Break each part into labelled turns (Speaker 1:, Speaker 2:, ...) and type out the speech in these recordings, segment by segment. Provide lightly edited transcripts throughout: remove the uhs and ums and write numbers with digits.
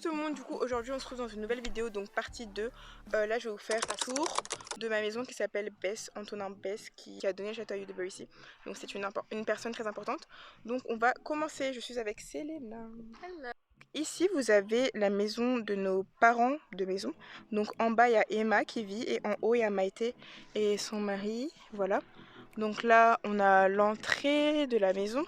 Speaker 1: Coucou tout le monde, du coup aujourd'hui on se retrouve dans une nouvelle vidéo, donc partie 2. Là je vais vous faire un tour de ma maison qui s'appelle Bess, Antonin Bess, qui a donné le château à Udbury. Donc c'est une personne très importante. Donc on va commencer, je suis avec Selena.
Speaker 2: Hello.
Speaker 1: Ici vous avez la maison de nos parents de maison. Donc en bas il y a Emma qui vit et en haut il y a Maïté et son mari, voilà. Donc là on a l'entrée de la maison.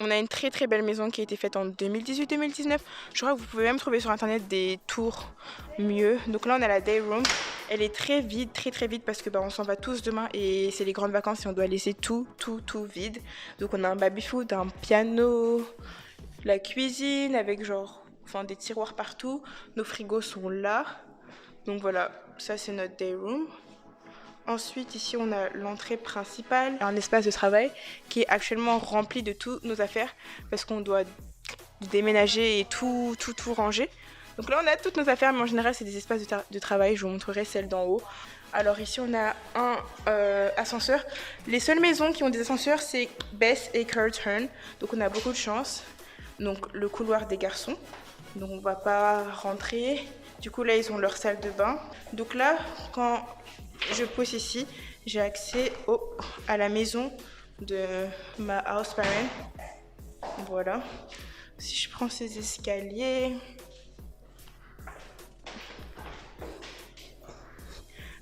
Speaker 1: On a une très très belle maison qui a été faite en 2018-2019. Je crois que vous pouvez même trouver sur internet des tours mieux. Donc là on a la day room. Elle est très vide, très très vide parce que on s'en va tous demain et c'est les grandes vacances et on doit laisser tout vide. Donc on a un baby-foot, un piano, la cuisine avec des tiroirs partout. Nos frigos sont là. Donc voilà, ça c'est notre day room. Ensuite, ici, on a l'entrée principale, un espace de travail qui est actuellement rempli de toutes nos affaires parce qu'on doit déménager et tout ranger. Donc là, on a toutes nos affaires, mais en général, c'est des espaces de travail. Je vous montrerai celle d'en haut. Alors ici, on a un ascenseur. Les seules maisons qui ont des ascenseurs, c'est Bess et Curtin. Donc on a beaucoup de chance. Donc le couloir des garçons. Donc on va pas rentrer. Du coup, là, ils ont leur salle de bain. Donc là, quand je pousse ici, j'ai accès à la maison de ma house parent. Voilà. Si je prends ces escaliers,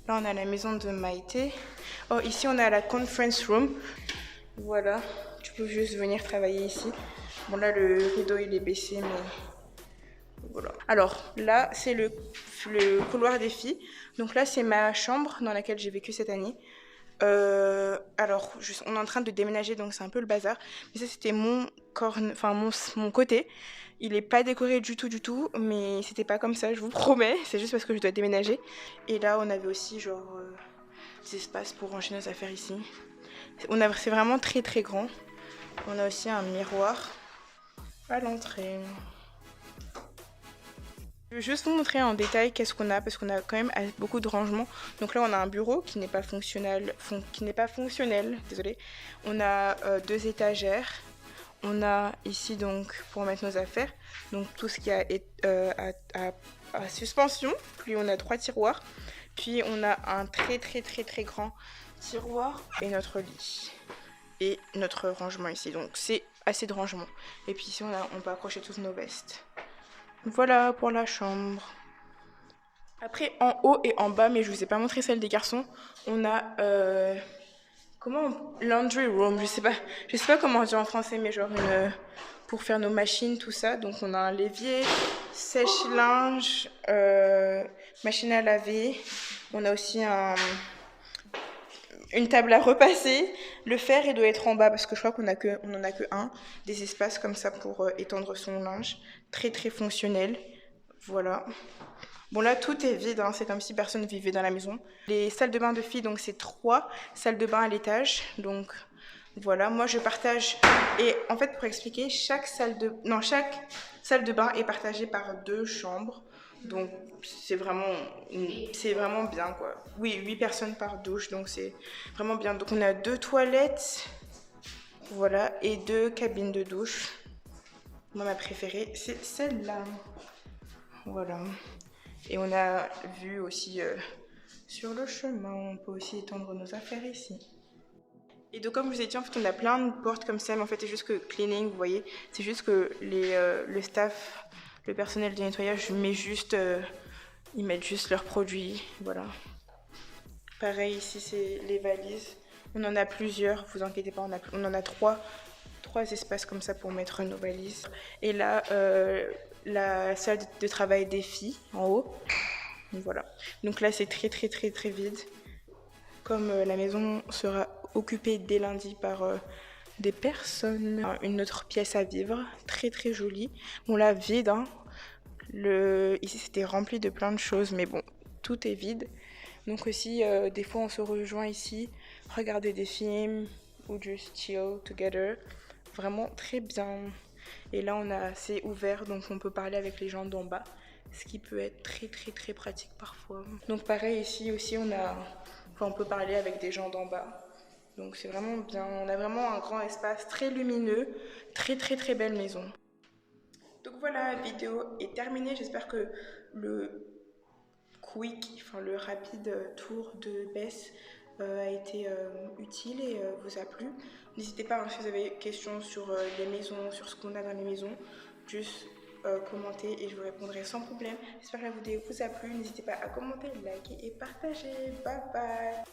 Speaker 1: là on a la maison de Maïté. Oh, ici on a la conference room. Voilà, tu peux juste venir travailler ici. Bon là le rideau il est baissé, mais voilà. Alors là c'est le couloir des filles. Donc là c'est ma chambre dans laquelle j'ai vécu cette année. Alors, on est en train de déménager, donc c'est un peu le bazar. Mais ça, c'était mon côté. Il est pas décoré du tout, mais c'était pas comme ça, je vous promets. C'est juste parce que je dois déménager. Et là, on avait aussi des espaces pour ranger nos affaires ici. C'est vraiment très très grand. On a aussi un miroir à l'entrée. Je vais juste vous montrer en détail qu'est-ce qu'on a parce qu'on a quand même beaucoup de rangements. Donc là on a un bureau qui n'est pas fonctionnel, désolé. On a 2 étagères. On a ici donc pour mettre nos affaires, donc tout ce qui a à suspension. Puis on a 3 tiroirs. Puis on a un très grand tiroir et notre lit et notre rangement ici. Donc c'est assez de rangement. Et puis ici on peut accrocher toutes nos vestes. Voilà pour la chambre. Après, en haut et en bas, mais je vous ai pas montré celle des garçons, on a laundry room, je sais pas comment dire en français, mais pour faire nos machines, tout ça. Donc on a un l'évier, sèche-linge, machine à laver. On a aussi une table à repasser. Le fer, il doit être en bas parce que je crois qu'on en a que un. Des espaces comme ça pour étendre son linge. Très très fonctionnel. Voilà. Bon là tout est vide, hein. C'est comme si personne vivait dans la maison. Les salles de bain de filles, donc c'est 3 salles de bain à l'étage. Donc voilà, moi je partage. Et en fait pour expliquer, chaque salle de bain est partagée par 2 chambres. Donc c'est vraiment bien quoi. Oui, 8 personnes par douche, donc c'est vraiment bien. Donc on a 2 toilettes, voilà, et 2 cabines de douche. Moi ma préférée c'est celle-là. Voilà. Et on a vu aussi sur le chemin, on peut aussi étendre nos affaires ici. Et donc comme vous étiez, en fait on a plein de portes comme ça, mais en fait c'est juste que cleaning, vous voyez, c'est juste que le staff, le personnel de nettoyage ils mettent juste leurs produits, voilà. Pareil ici c'est les valises, on en a plusieurs, vous inquiétez pas, on en a trois espaces comme ça pour mettre nos valises. Et là, la salle de travail des filles en haut. Voilà. Donc là c'est très vide. Comme la maison sera occupée dès lundi par des personnes. Une autre pièce à vivre, très jolie. Bon là vide, hein. Ici c'était rempli de plein de choses, mais bon, tout est vide. Donc aussi, des fois on se rejoint ici, regarder des films ou just chill together. Vraiment très bien. Et là c'est ouvert, donc on peut parler avec les gens d'en bas, ce qui peut être très pratique parfois. Donc pareil ici aussi on peut parler avec des gens d'en bas. Donc c'est vraiment bien. On a vraiment un grand espace très lumineux, très belle maison. Donc voilà, la vidéo est terminée. J'espère que le le rapide tour de Bess a été utile et vous a plu. N'hésitez pas, hein, si vous avez des questions sur les maisons, sur ce qu'on a dans les maisons, juste commenter et je vous répondrai sans problème. J'espère que la vidéo vous a plu. N'hésitez pas à commenter, liker et partager. Bye bye!